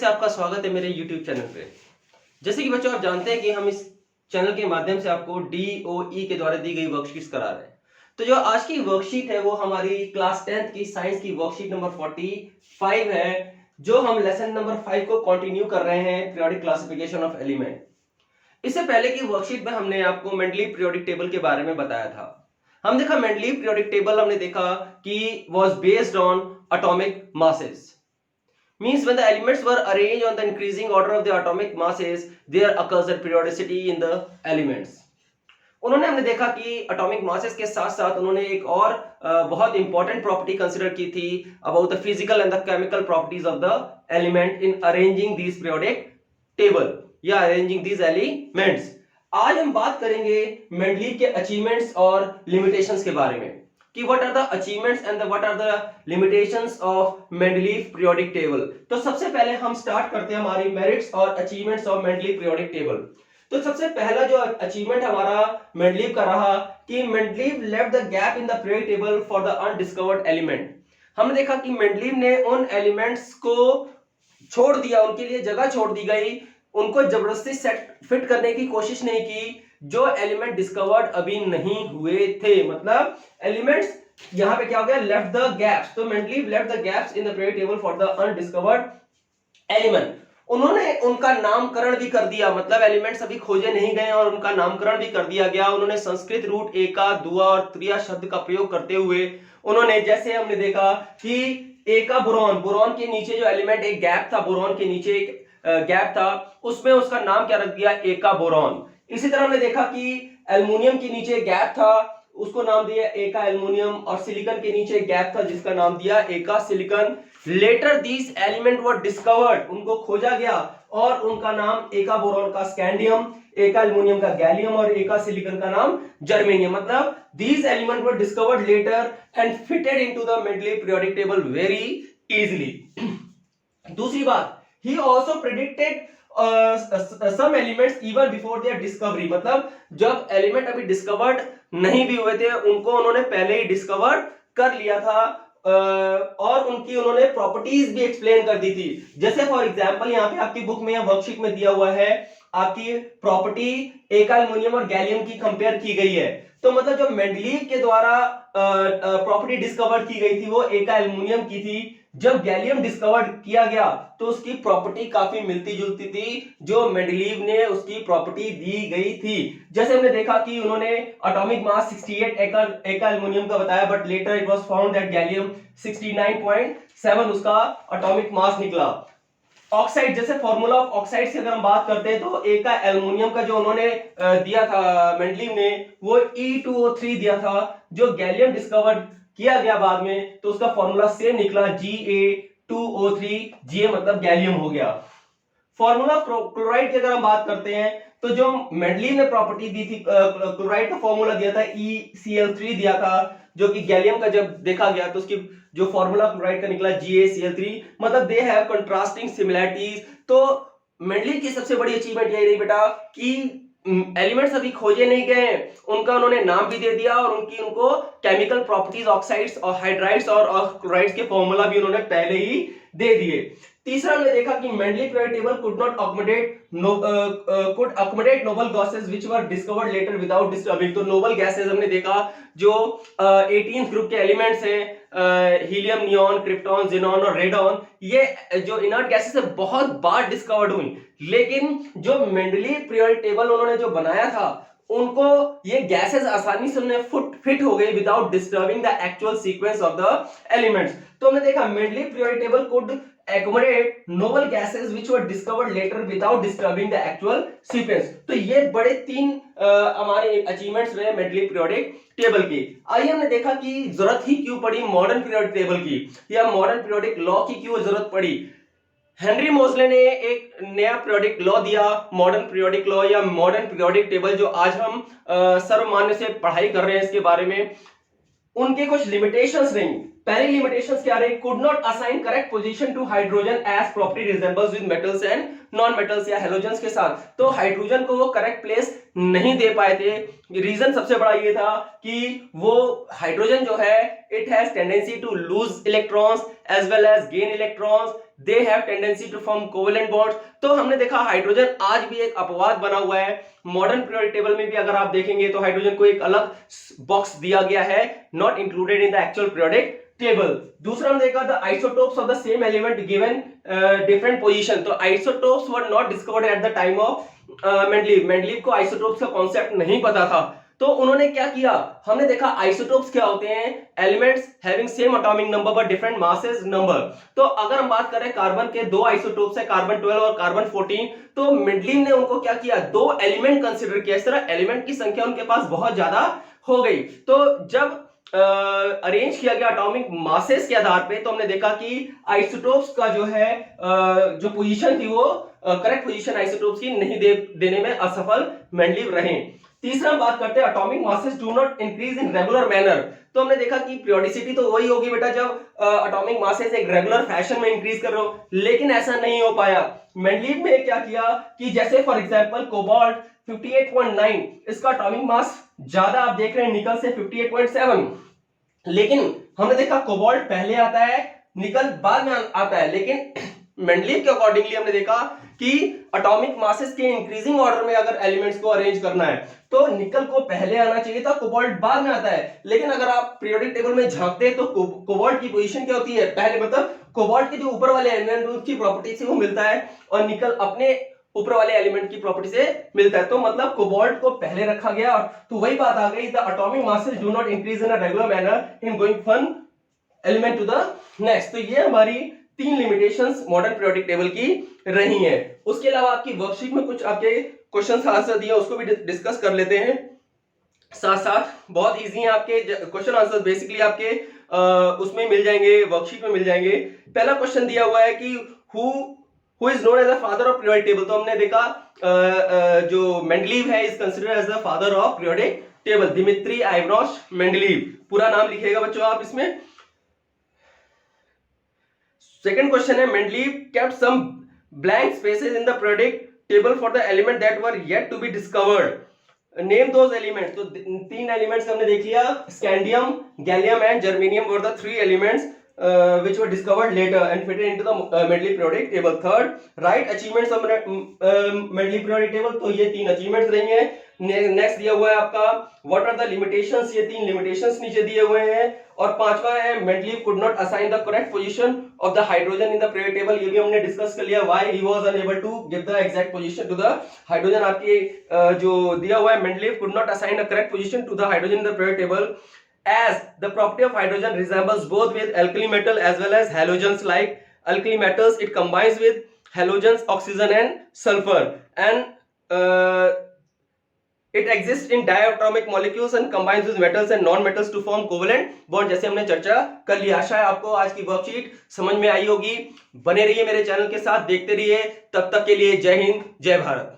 आपका स्वागत है मेरे YouTube चैनल पे। जैसे कि बच्चों आप जानते हैं कि हम इस चैनल के माध्यम से आपको DOE के द्वारा दी गई वर्कशीट्स करा रहे हैं। तो जो आज की वर्कशीट है वो हमारी क्लास 10th की साइंस की वर्कशीट नंबर 45 है, जो हम लेसन नंबर 5 को कंटिन्यू कर रहे हैं, पीरियोडिक क्लासिफिकेशन ऑफ एलिमेंट। इससे पहले की वर्कशीट में हमने आपको मेंडलीव पीरियोडिक टेबल के बारे में बताया था। हम देखा मेंडलीव पीरियोडिक टेबल हमने देखा कि was based on atomic masses. Means when the elements were arranged on the increasing order of the atomic masses, there occurs a periodicity in the elements. उन्होंने हमने देखा कि एटॉमिक मासेस के साथ साथ उन्होंने एक और बहुत इंपॉर्टेंट प्रॉपर्टी कंसीडर की थी about the physical and the chemical properties of the element in arranging this periodic table या अरेंजिंग दिस एलिमेंट्स। आज हम बात करेंगे मेंडलीव के अचीवमेंट्स और लिमिटेशंस के बारे में कि what are the achievements and what are the limitations of Mendeleev periodic table। तो सबसे पहले हम स्टार्ट करते हैं हमारी मेरिट्स और achievements of Mendeleev periodic table। तो सबसे पहला जो अचीवमेंट हमारा मेंडलीव का रहा कि Mendeleev left the gap in the periodic table for the undiscovered element. हमने देखा कि मेंडलीव ने उन एलिमेंट्स को छोड़ दिया, उनके लिए जगह छोड़ दी गई, उनको जबरदस्ती सेट फिट करने की कोशिश नहीं की जो एलिमेंट डिस्कवर्ड अभी नहीं हुए थे। मतलब एलिमेंट्स यहां पे क्या हो गया, लेफ्ट द गैप्स। तो Mendeleev left the gaps in the periodic table for the undiscovered element. उन्होंने उनका नामकरण भी कर दिया, मतलब एलिमेंट्स अभी खोजे नहीं गए और उनका नामकरण भी कर दिया गया। उन्होंने संस्कृत रूट एका, दुआ और त्रिया शब्द का प्रयोग करते हुए उन्होंने, जैसे हमने देखा कि एका बोरॉन, बोरॉन के नीचे जो एलिमेंट एक गैप था, बोरॉन के नीचे एक गैप था, उसमें उसका नाम क्या रख दिया, एका बोरॉन। इसी तरह हमने देखा कि एल्युमिनियम के नीचे गैप था, उसको नाम दिया एका एल्युमिनियम, और सिलिकॉन के नीचे गैप था जिसका नाम दिया एका silicon. Later these element were discovered, उनको खोजा गया और उनका नाम एका बोरॉन का स्कैंडियम, एका एल्युमिनियम का गैलियम और एका सिलिकॉन का नाम जर्मेनियम। मतलब these element were discovered letter and fitted into the Mendeleev periodic table very easily. दूसरी बात, he also predicted some elements even before their discovery। मतलब जब एलिमेंट अभी डिस्कवर्ड नहीं भी हुए थे उनको उन्होंने पहले ही डिस्कवर कर लिया था और उनकी उन्होंने प्रॉपर्टीज भी एक्सप्लेन कर दी थी। जैसे फॉर एग्जांपल यहाँ पे आपकी बुक में या वर्कशीट में दिया हुआ है, आपकी प्रॉपर्टी एका एल्युमिनियम और गैलियम की कंपेयर की गई है। तो मतलब जो मेंडलीव के द्वारा प्रॉपर्टी डिस्कवर की गई थी वो एका एल्युमिनियम की थी। जब गैलियम डिस्कवर किया गया तो उसकी प्रॉपर्टी काफी मिलती जुलती थी जो मेंडलीव ने उसकी प्रॉपर्टी दी गई थी। जैसे हमने देखा कि उन्होंने एटॉमिक मास 68 एका एल्युमिनियम का बताया, but later it was found that gallium 69.7 उसका एटॉमिक मास निकला। ऑक्साइड, जैसे फॉर्मूला ऑफ ऑक्साइड से अगर हम बात करते हैं तो एका एल्युमिनियम का जो उन्होंने दिया था मेंडलीव ने वो E2O3 दिया था। जो गैलियम डिस्कवर किया गया बाद में तो उसका फॉर्मूला सेम निकला Ga2O3, Ga मतलब गैलियम हो गया। फॉर्मूला क्लोराइड की अगर हम बात करते हैं तो जो मेंडलीव ने प्रॉपर्टी दी थी, क्लोराइड का फॉर्मूला दिया था ECl3 दिया था, जो कि गैलियम का जब देखा गया तो उसकी जो फॉर्मूला क्लोराइड का निकला GaCl3। मतलब दे हैव कंट्रास्टिंग सिमिलरिटीज। तो मेंडलीव की सबसे बड़ी अचीवमेंट यही रही बेटा कि एलिमेंट्स अभी खोजे नहीं गए, उनका उन्होंने नाम भी दे दिया और उनको केमिकल प्रॉपर्टीज ऑक्साइड्स और हाइड्राइड्स और क्लोराइड्स के फॉर्मूला भी उन्होंने पहले ही दे दिए। तीसरा हमने देखा कि Mendeleev periodic table could accommodate noble gases which were discovered later without disturbing। तो नोबल गैसेस हमने देखा जो 18th ग्रुप के एलिमेंट्स हैं, हीलियम, नियॉन, क्रिप्टॉन, ज़ेनॉन और रेडॉन, ये जो इनर्ट गैसेस है बहुत बार डिस्कवर्ड हुई, लेकिन जो मेंडलीव पीरियोडिक टेबल उन्होंने जो बनाया था उनको ये गैसेस आसानी से उन्हें फिट हो गई without disturbing the actual sequence of the elements. तो हमने देखा Mendeleev periodic table could accommodate noble gases which were discovered later without disturbing the actual sequence। तो ये बड़े तीन हमारे अचीवमेंट्स रहे मेंडलीव पीरियोडिक टेबल की। आइए हमने देखा कि जरूरत ही क्यों पड़ी मॉडर्न पीरियोडिक टेबल की या मॉडर्न पीरियोडिक लॉ की क्यों जरूरत पड़ी। हेनरी मोजले ने एक नया पीरियोडिक लॉ दिया, मॉडर्न पीरियोडिक लॉ या मॉडर्न पीरियोडिक टेबल, जो आज हम सर्वमान्य से पढ़ाई कर रहे हैं इसके बारे में। उनके कुछ लिमिटेशंस नहीं, पहली लिमिटेशंस क्या रही, could not assign correct position to hydrogen as property resembles with metals and non metals या हेलोजेंस के साथ। तो हाइड्रोजन को वो करेक्ट प्लेस नहीं दे पाए थे। रीजन सबसे बड़ा ये था कि वो हाइड्रोजन जो है it has tendency to lose electrons as well as gain electrons, they have tendency to form covalent bonds. तो हमने देखा हाइड्रोजन आज भी एक अपवाद बना हुआ है। मॉडर्न पीरियोडिक टेबल में भी अगर आप देखेंगे तो हाइड्रोजन को एक अलग बॉक्स दिया गया है, not included in the actual periodic table. दूसरा हमने देखा the isotopes of the same element given different position. तो isotopes were not discovered at the time of Mendeleev. Mendeleev को आइसोटोप्स का कॉन्सेप्ट नहीं पता था, तो उन्होंने क्या किया, हमने देखा आइसोटोप्स क्या होते हैं, elements having same atomic number but different masses number. तो अगर हम बात करें कार्बन के दो आइसोटोप्स है, कार्बन 12 और कार्बन 14, तो मेंडलीव ने उनको क्या किया, दो एलिमेंट कंसीडर किया। इस तरह एलिमेंट की संख्या उनके पास बहुत ज्यादा हो गई। तो जब अरेंज किया गया एटॉमिक मासेस के आधार पे, तो हमने देखा कि आइसोटोप्स का जो है जो पोजीशन थी वो करेक्ट पोजीशन आइसोटोप्स की नहीं देने में असफल मेंडलीव रहे। तीसरा बात करते हैं atomic masses do not increase in regular manner. तो हमने देखा कि पीरियोडिसिटी तो वही होगी बेटा जब एटॉमिक मासेस एक रेगुलर फैशन में इंक्रीज कर रहे हो, लेकिन ऐसा नहीं हो पाया। मेंडलीव ने क्या किया कि जैसे फॉर एग्जांपल कोबाल्ट 58.9, इसका एटॉमिक मास ज्यादा आप देख रहे हैं निकल से 58.7, लेकिन हमने देखा कोबाल्ट पहले आता है, निकल बाद में आता है। लेकिन मेंडलीव के अकॉर्डिंगली हमने देखा कि एटॉमिक मासेस के इंक्रीजिंग ऑर्डर में अगर एलिमेंट्स को अरेंज करना है तो निकल को पहले आना चाहिए था, कोबाल्ट बाद में आता है। लेकिन अगर आप पीरियोडिक टेबल में झांकते हैं तो कोबाल्ट की पोजीशन क्या होती है, पहले मतलब कोबाल्ट के जो ऊपर वाले एलिमेंट उसकी प्रॉपर्टी से वो मिलता है और निकल अपने ऊपर वाले एलिमेंट की प्रॉपर्टी से मिलता है। तो मतलब कोबाल्ट को पहले रखा गया, और तो वही बात आ गई, the atomic masses do not increase in a regular manner in going from element to the next. तो ये हमारी 3 लिमिटेशंस मॉडर्न पीरियोडिक टेबल की रही हैं। उसके अलावा आपकी वर्कशीट में कुछ आपके क्वेश्चन आंसर दिए, उसको भी डिस्कस कर लेते हैं साथ साथ। बहुत इजी है आपके क्वेश्चन आंसर, बेसिकली आपके उसमें मिल जाएंगे, वर्कशीट में मिल जाएंगे। पहला क्वेश्चन दिया हुआ है कि who is known as the father of periodic table. तो हमने देखा जो मेंडलीव है is considered as the father of periodic table, Dmitri Ivanovich Mendeleev. पूरा नाम लिखिएगा बच्चों आप इसमें। सेकंड क्वेश्चन है Mendeleev kept some blank spaces in the periodic table for the element that were yet to be discovered. Name those elements. तो 3 elements हमने देख लिया, scandium, gallium and germanium were the 3 elements which were discovered later and fitted into the Mendeleev periodic table. Third, write achievements of Mendeleev periodic table. तो ये 3 achievements रहेंगे। Next दिया हुआ है आपका what are the limitations, ये 3 limitations नीचे दिए हुए हैं। और पांचवा है Mendeleev could not assign the correct position of the hydrogen in the periodic table, ये भी हमने डिस्कस कर लिया, why he was unable to give the exact position to the hydrogen। आपके जो दिया हुआ है Mendeleev could not assign a correct position to the hydrogen in the periodic table as the property of hydrogen resembles both with alkali metal as well as halogens. Like alkali metals, it combines with halogens, oxygen and sulfur, and it exists in diatomic molecules and combines with metals and non-metals to form covalent bond, जैसे हमने चर्चा कर लिया। आशा है आपको आज की worksheet समझ में आई होगी। बने रहिए मेरे चैनल के साथ, देखते रहिए। तब तक के लिए जय हिंद, जय भारत।